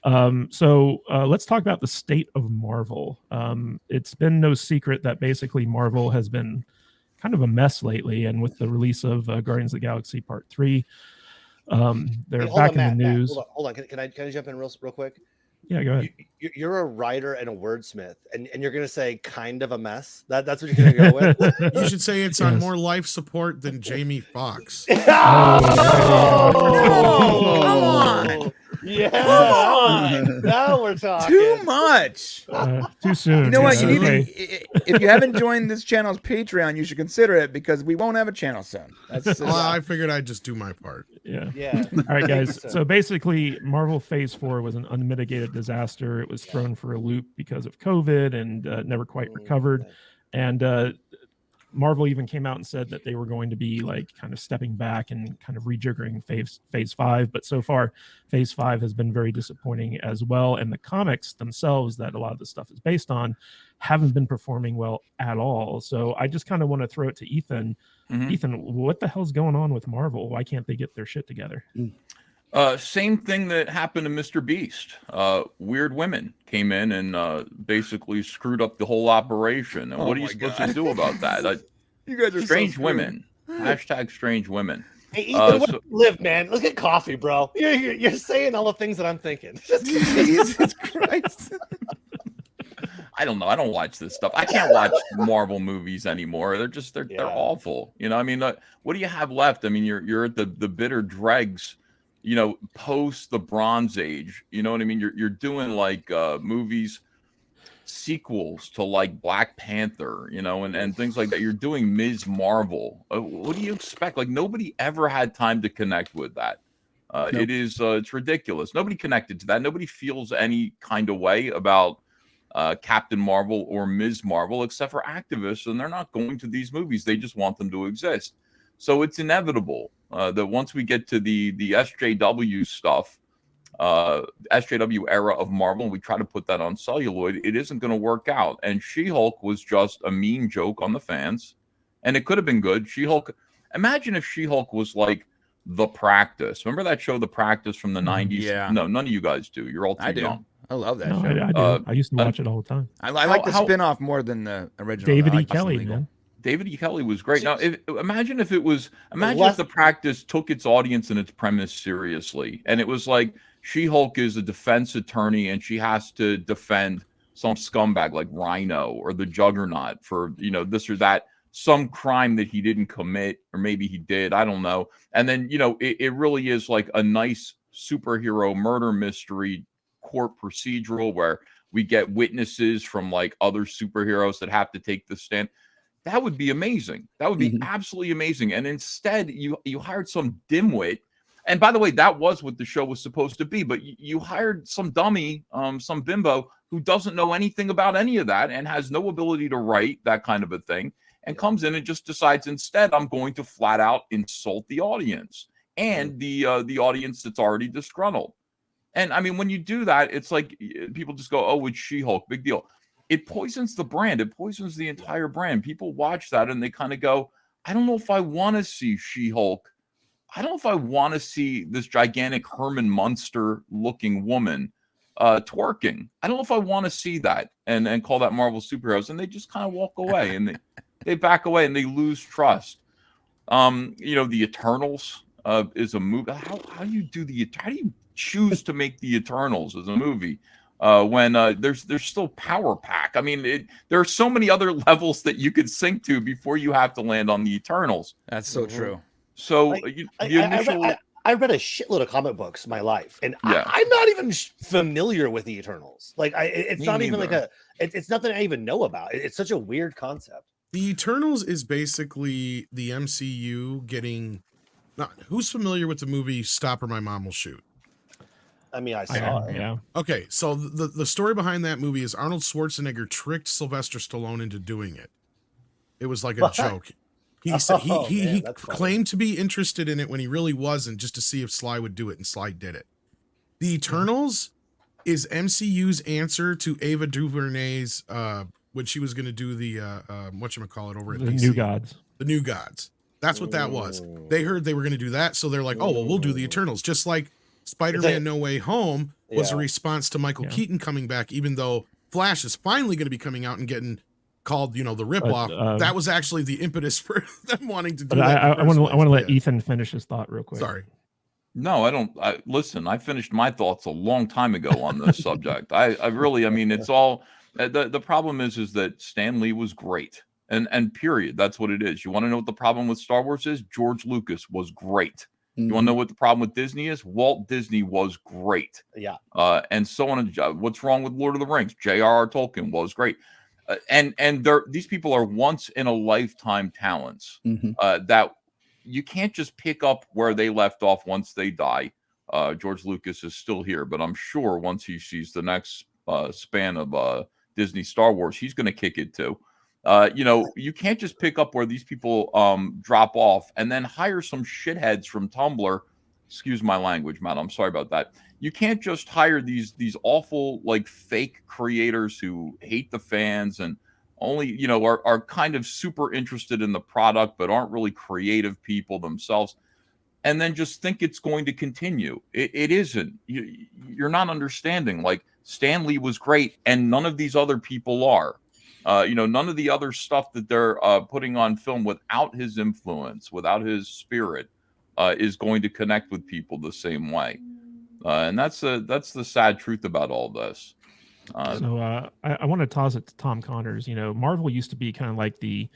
Let's talk about the state of Marvel. It's been no secret that basically Marvel has been kind of a mess lately, and with the release of Guardians of the Galaxy Part 3, they're Hold back on, in the Matt. news. Hold on. Can I jump in real quick? Yeah, go ahead. You're a writer and a wordsmith, and you're gonna say kind of a mess. That's what you're gonna go with. You should say it's on more life support than Jamie Foxx. Oh, come on. Yeah, Come on. now we're talking. Too much. Too soon. You know what? You need Okay. if you haven't joined this channel's Patreon, you should consider it because we won't have a channel soon. Well, I figured I'd just do my part. Yeah. All right, guys. So basically, Marvel Phase 4 was an unmitigated disaster. It was thrown for a loop because of COVID and never quite recovered. And Marvel even came out and said that they were going to be like kind of stepping back and kind of rejiggering phase 5. But so far, Phase 5 has been very disappointing as well. And the comics themselves that a lot of this stuff is based on haven't been performing well at all. So I just kind of want to throw it to Ethan. Ethan, what the hell's going on with Marvel? Why can't they get their shit together? Same thing that happened to Mr. Beast. Weird women came in and basically screwed up the whole operation. And what are you supposed to do about that? You guys are strange so women. Hashtag strange women. Hey, Ethan, where do you live, man? Look at coffee, bro. You're saying all the things that I'm thinking. Jesus Christ. I don't know. I don't watch this stuff. I can't watch Marvel movies anymore. They're awful. You know, I mean, what do you have left? I mean, you're at the bitter dregs, you know, post the Bronze Age. You know what I mean? You're doing like movies, sequels to like Black Panther, you know, and things like that. You're doing Ms. Marvel. What do you expect? Like nobody ever had time to connect with that. Nope. It's ridiculous. Nobody connected to that. Nobody feels any kind of way about Captain Marvel or Ms. Marvel, except for activists, and they're not going to these movies. They just want them to exist. So it's inevitable that once we get to the SJW stuff, SJW era of Marvel, and we try to put that on celluloid, it isn't going to work out. And She-Hulk was just a mean joke on the fans, and it could have been good. She-Hulk, imagine if She-Hulk was like The Practice. Remember that show, The Practice, from the 90s? Yeah. No, none of you guys do. You're all too young. I love that No, show. I do. I used to watch it all the time. I like the spin-off more than the original. David E. Kelly, man. David E. Kelly was great. Now, imagine if The Practice took its audience and its premise seriously, and it was like She-Hulk is a defense attorney and she has to defend some scumbag like Rhino or the Juggernaut for, you know, this or that, some crime that he didn't commit, or maybe he did, I don't know. And then, you know, it really is like a nice superhero murder mystery court procedural where we get witnesses from like other superheroes that have to take the stand. That would be amazing. That would be absolutely amazing. And instead, you hired some dimwit. And by the way, that was what the show was supposed to be. But you hired some dummy, some bimbo who doesn't know anything about any of that and has no ability to write that kind of a thing, and comes in and just decides instead, I'm going to flat out insult the audience and the audience that's already disgruntled. And I mean, when you do that, it's like people just go, oh, it's She-Hulk, big deal. It poisons the brand. It poisons the entire brand. People watch that and they kind of go, I don't know if I want to see She-Hulk. I don't know if I want to see this gigantic Herman Munster looking woman twerking. I don't know if I want to see that and call that Marvel superheroes. And they just kind of walk away and they back away and they lose trust. You know, the Eternals is a movie. How do you choose to make the Eternals as a movie when there's still Power Pack? I mean, there are so many other levels that you could sink to before you have to land on the Eternals. That's so true. So I read a shitload of comic books my life, and I'm not even familiar with the Eternals. Like, it's not even like it's nothing I even know about. It's such a weird concept. The Eternals is basically the MCU getting. Who's familiar with the movie Stop or My Mom Will Shoot? I mean, I saw it. Yeah. Okay, so the story behind that movie is Arnold Schwarzenegger tricked Sylvester Stallone into doing it. It was like a joke. He said he claimed to be interested in it when he really wasn't, just to see if Sly would do it, and Sly did it. The Eternals is MCU's answer to Ava DuVernay's when she was going to do the whatchamacallit over at The DC. New Gods. The New Gods. That's what that was. They heard they were going to do that, so they're like, oh, well, we'll do the Eternals. Just like Spider-Man No Way Home was a response to Michael Keaton coming back, even though Flash is finally going to be coming out and getting called, the ripoff. That was actually the impetus for them wanting to do that. I want to let Ethan finish his thought real quick. Sorry. No, I don't. Listen, I finished my thoughts a long time ago on this subject. I really, I mean, it's all, the problem is that Stan Lee was great. And period. That's what it is. You want to know what the problem with Star Wars is? George Lucas was great. You want to know what the problem with Disney is? Walt Disney was great. Yeah. And so on. What's wrong with Lord of the Rings? J.R.R. Tolkien was great. And these people are once in a lifetime talents that you can't just pick up where they left off once they die. George Lucas is still here, but I'm sure once he sees the next span of Disney Star Wars, he's going to kick it too. You can't just pick up where these people drop off and then hire some shitheads from Tumblr. Excuse my language, man. I'm sorry about that. You can't just hire these awful fake creators who hate the fans and only are kind of super interested in the product but aren't really creative people themselves, and then just think it's going to continue. It isn't. You're not understanding. Stan Lee was great, and none of these other people are. None of the other stuff that they're putting on film without his influence, without his spirit, is going to connect with people the same way. And that's the sad truth about all this. So I want to toss it to Tom Connors. Marvel used to be kind of like the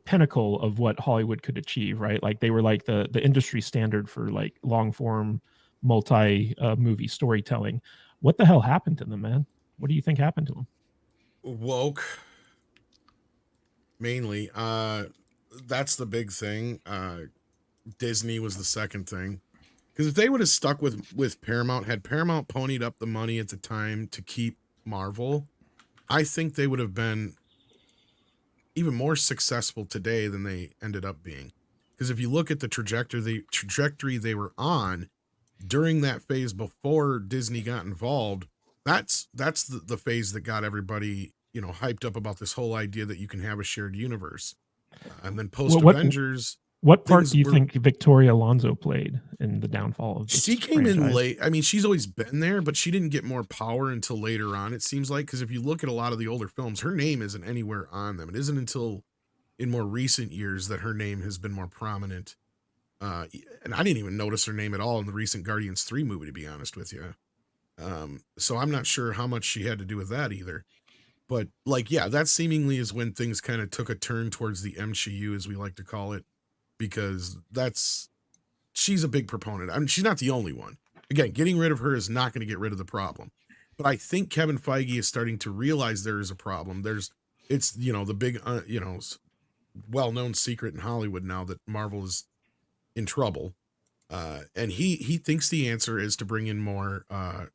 pinnacle of what Hollywood could achieve, right? Like they were like the industry standard for long form multi movie storytelling. What the hell happened to them, man? What do you think happened to them? Woke. Mainly. That's the big thing. Disney was the second thing. Because if they would have stuck with Paramount, had Paramount ponied up the money at the time to keep Marvel, I think they would have been even more successful today than they ended up being. Because if you look at the trajectory they were on during that phase before Disney got involved, that's the phase that got everybody hyped up about this whole idea that you can have a shared universe. And then post Avengers. What part do you think Victoria Alonso played in the downfall of this She came franchise? in late. I mean, she's always been there, but she didn't get more power until later on, it seems like. Because if you look at a lot of the older films, her name isn't anywhere on them. It isn't until in more recent years that her name has been more prominent. And I didn't even notice her name at all in the recent Guardians 3 movie, to be honest with you. So I'm not sure how much she had to do with that either. But that seemingly is when things kind of took a turn towards the MCU, as we like to call it. Because she's a big proponent. I mean, she's not the only one. Again, getting rid of her is not going to get rid of the problem. But I think Kevin Feige is starting to realize there is a problem. It's the big, well-known secret in Hollywood now that Marvel is in trouble. And he thinks the answer is to bring in more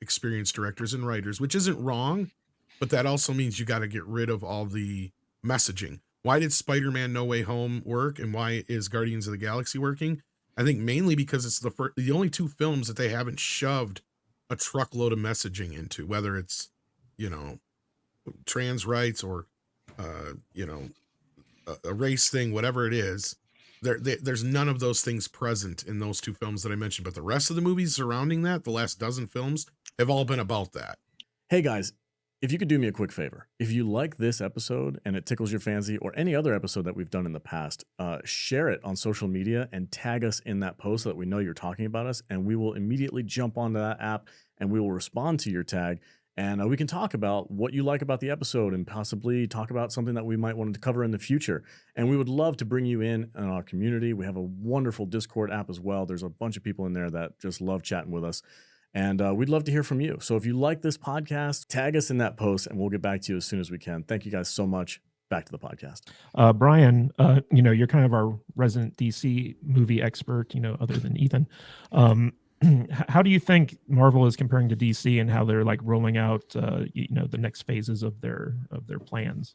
experienced directors and writers, which isn't wrong. But that also means you got to get rid of all the messaging. Why did Spider-Man No Way Home work, and why is Guardians of the Galaxy working? I think mainly because it's the only two films that they haven't shoved a truckload of messaging into, whether it's, trans rights or, a race thing, whatever it is. There's none of those things present in those two films that I mentioned, but the rest of the movies surrounding that, the last dozen films, have all been about that. Hey guys, if you could do me a quick favor, if you like this episode and it tickles your fancy, or any other episode that we've done in the past, share it on social media and tag us in that post so that we know you're talking about us, and we will immediately jump onto that app and we will respond to your tag, and we can talk about what you like about the episode and possibly talk about something that we might want to cover in the future. And we would love to bring you in our community. We have a wonderful Discord app as well. There's a bunch of people in there that just love chatting with us. And we'd love to hear from you. So if you like this podcast, tag us in that post and we'll get back to you as soon as we can. Thank you guys so much. Back to the podcast. Brian, you're kind of our resident DC movie expert, other than Ethan. How do you think Marvel is comparing to DC and how they're rolling out, the next phases of their plans?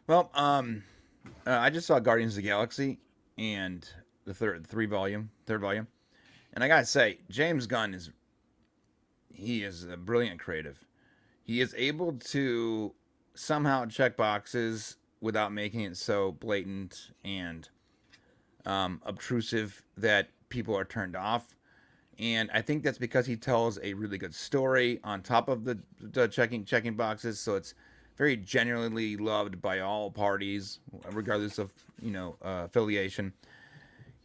Well, I just saw Guardians of the Galaxy and the third volume. And I gotta say, James Gunn is a brilliant creative. He is able to somehow check boxes without making it so blatant and obtrusive that people are turned off. And I think that's because he tells a really good story on top of the checking boxes. So it's very genuinely loved by all parties, regardless of affiliation.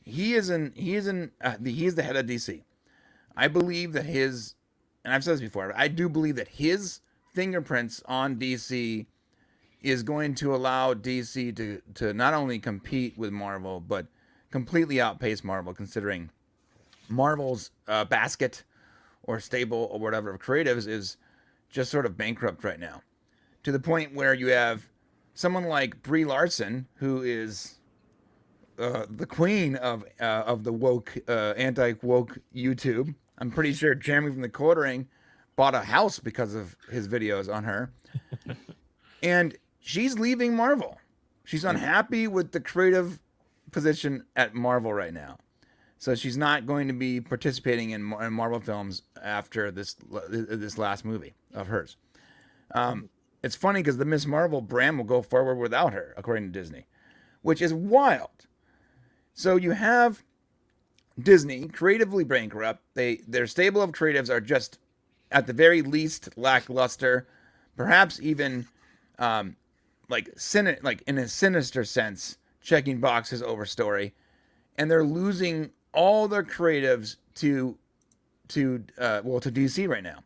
He is the head of DC. I believe that and I've said this before, I do believe that his fingerprints on DC is going to allow DC to not only compete with Marvel, but completely outpace Marvel, considering Marvel's basket or stable or whatever of creatives is just sort of bankrupt right now, to the point where you have someone like Brie Larson, who is the queen of the woke, anti-woke YouTube. I'm pretty sure Jeremy from the Quartering bought a house because of his videos on her. And she's leaving Marvel. She's unhappy with the creative position at Marvel right now. So she's not going to be participating in Marvel films after this last movie of hers. It's funny because the Miss Marvel brand will go forward without her, according to Disney, which is wild. So you have Disney creatively bankrupt. Their stable of creatives are just, at the very least, lackluster, perhaps even like in a sinister sense, checking boxes over story, and they're losing all their creatives to DC right now.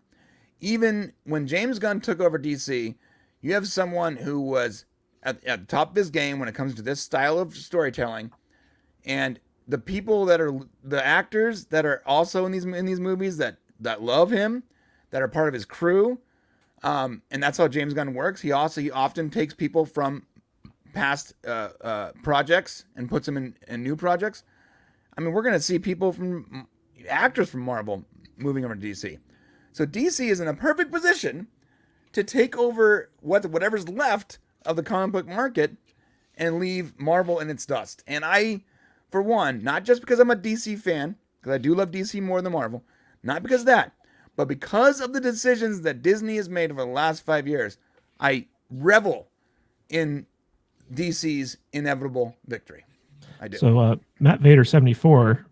Even when James Gunn took over DC, you have someone who was at the top of his game when it comes to this style of storytelling, and the people that are the actors that are also in these movies that love him, that are part of his crew, and that's how James Gunn works. He often takes people from past projects and puts them in new projects. I mean, we're going to see actors from Marvel moving over to DC. So DC is in a perfect position to take over whatever's left of the comic book market and leave Marvel in its dust. And I, for one, not just because I'm a DC fan, because I do love DC more than Marvel, not because of that, but because of the decisions that Disney has made over the last 5 years, I revel in DC's inevitable victory. I do. So, Matt Vader 74,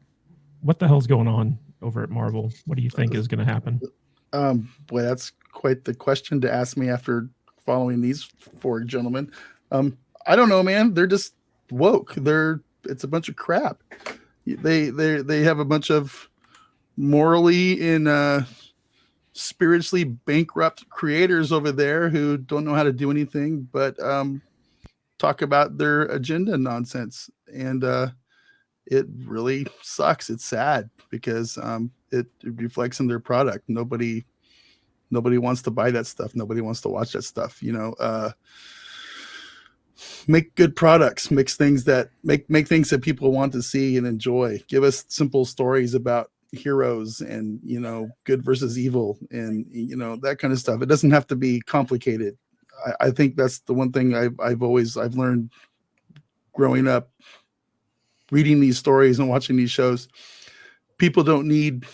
what the hell's going on over at Marvel? What do you think is going to happen? Boy, that's quite the question to ask me after following these four gentlemen. I don't know, man. They're just woke. It's a bunch of crap. They have a bunch of morally and spiritually bankrupt creators over there who don't know how to do anything but talk about their agenda nonsense, and it really sucks. It's sad because it reflects in their product. Nobody wants to buy that stuff. Nobody wants to watch that stuff. Make good products, make things that make things that people want to see and enjoy. Give us simple stories about heroes and good versus evil and that kind of stuff. It doesn't have to be complicated. I think that's the one thing I've learned growing up, reading these stories and watching these shows. People don't need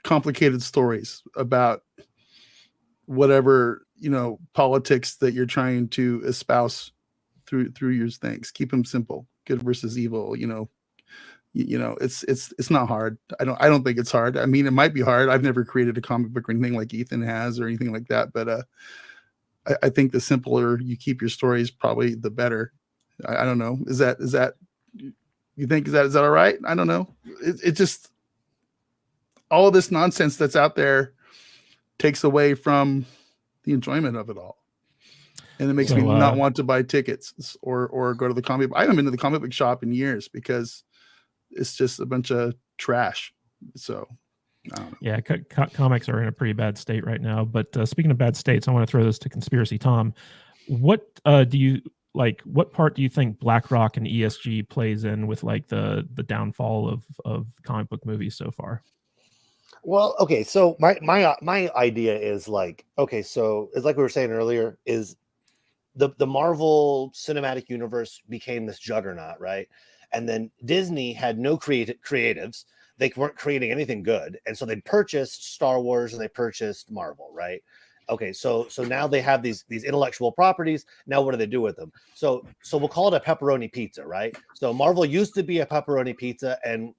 complicated stories about whatever politics that you're trying to espouse through your things. Keep them simple. Good versus evil. It's not hard. I don't think it's hard. I mean, it might be hard. I've never created a comic book or anything like Ethan has or anything like that, but I think the simpler you keep your stories, probably the better. I don't know. Is that you think is that all right? I don't know. It just, all of this nonsense that's out there takes away from the enjoyment of it all. And it makes me not want to buy tickets or go to the comic. I haven't been to the comic book shop in years because it's just a bunch of trash. So, I don't know. Yeah, comics are in a pretty bad state right now. But speaking of bad states, I want to throw this to Conspiracy Tom. What do you like? What part do you think BlackRock and ESG plays in with like the downfall of comic book movies so far? Well, okay, so my idea is like, okay, so it's like we were saying earlier, is the Marvel Cinematic Universe became this juggernaut, right? And then Disney had no creatives. They weren't creating anything good. And so they purchased Star Wars and they purchased Marvel, right? Okay, so now they have these intellectual properties. Now what do they do with them? So we'll call it a pepperoni pizza, right? So Marvel used to be a pepperoni pizza, and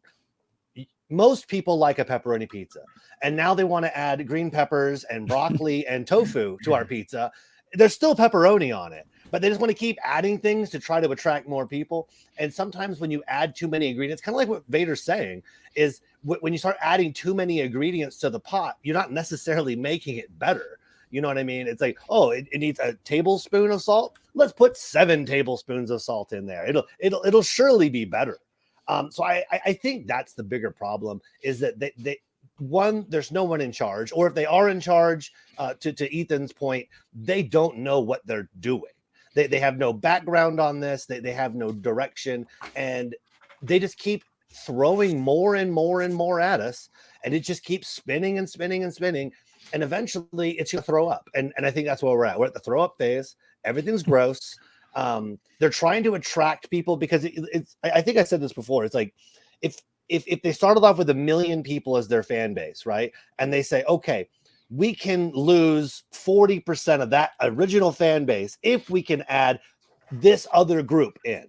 most people like a pepperoni pizza. And now they want to add green peppers and broccoli and tofu to our pizza. There's still pepperoni on it, but they just want to keep adding things to try to attract more people. And sometimes when you add too many ingredients, kind of like what Vader's saying, is when you start adding too many ingredients to the pot, you're not necessarily making it better. You know what I mean? It's like, oh, it needs a tablespoon of salt. Let's put 7 tablespoons of salt in there. It'll surely be better. So I think that's the bigger problem, is that there's no one in charge, or if they are in charge, to Ethan's point, they don't know what they're doing. They have no background on this. They have no direction, and they just keep throwing more and more and more at us, and it just keeps spinning and spinning and spinning, and eventually it's gonna throw up. And I think that's where we're at. We're at the throw up phase. Everything's gross. They're trying to attract people because it's. I think I said this before. It's like if they started off with 1 million people as their fan base, right? And they say, okay, we can lose 40% of that original fan base if we can add this other group in.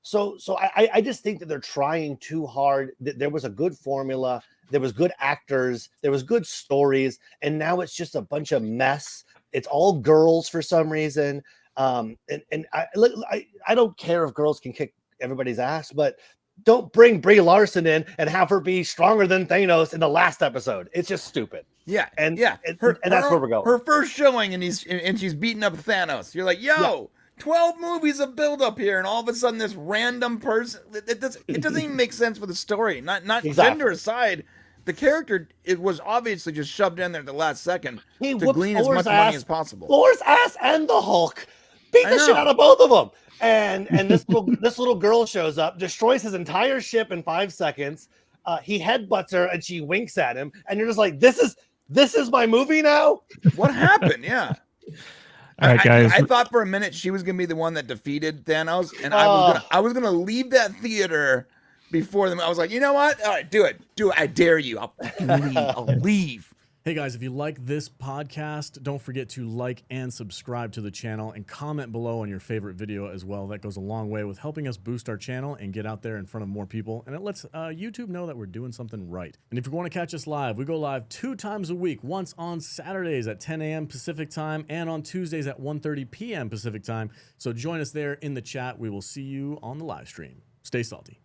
So I just think that they're trying too hard. There was a good formula, there was good actors, there was good stories, and now it's just a bunch of mess. It's all girls for some reason. And I don't care if girls can kick everybody's ass, but don't bring Brie Larson in and have her be stronger than Thanos in the last episode. It's just stupid. Yeah, and that's where we're going. Her first showing, and she's beating up Thanos. You're like, yo, 12 movies of build up here, and all of a sudden this random person. It doesn't even make sense for the story. Not exactly. Gender aside, the character, it was obviously just shoved in there at the last second to glean as much money as possible. Thor's ass and the Hulk beat the shit out of both of them. And this little girl shows up, destroys his entire ship in 5 seconds. He headbutts her, and she winks at him, and you're just like, this is my movie now. What happened? Yeah. All right, guys. I thought for a minute she was gonna be the one that defeated Thanos, and I was gonna leave that theater before them. I was like, you know what? All right, do it. I dare you. I'll leave. I'll leave. Hey guys, if you like this podcast, don't forget to like and subscribe to the channel, and comment below on your favorite video as well. That goes a long way with helping us boost our channel and get out there in front of more people, and it lets YouTube know that we're doing something right. And if you want to catch us live, we go live 2 times a week, once on Saturdays at 10 a.m. Pacific time and on Tuesdays at 1:30 p.m. Pacific time. So join us there in the chat. We will see you on the live stream. Stay salty.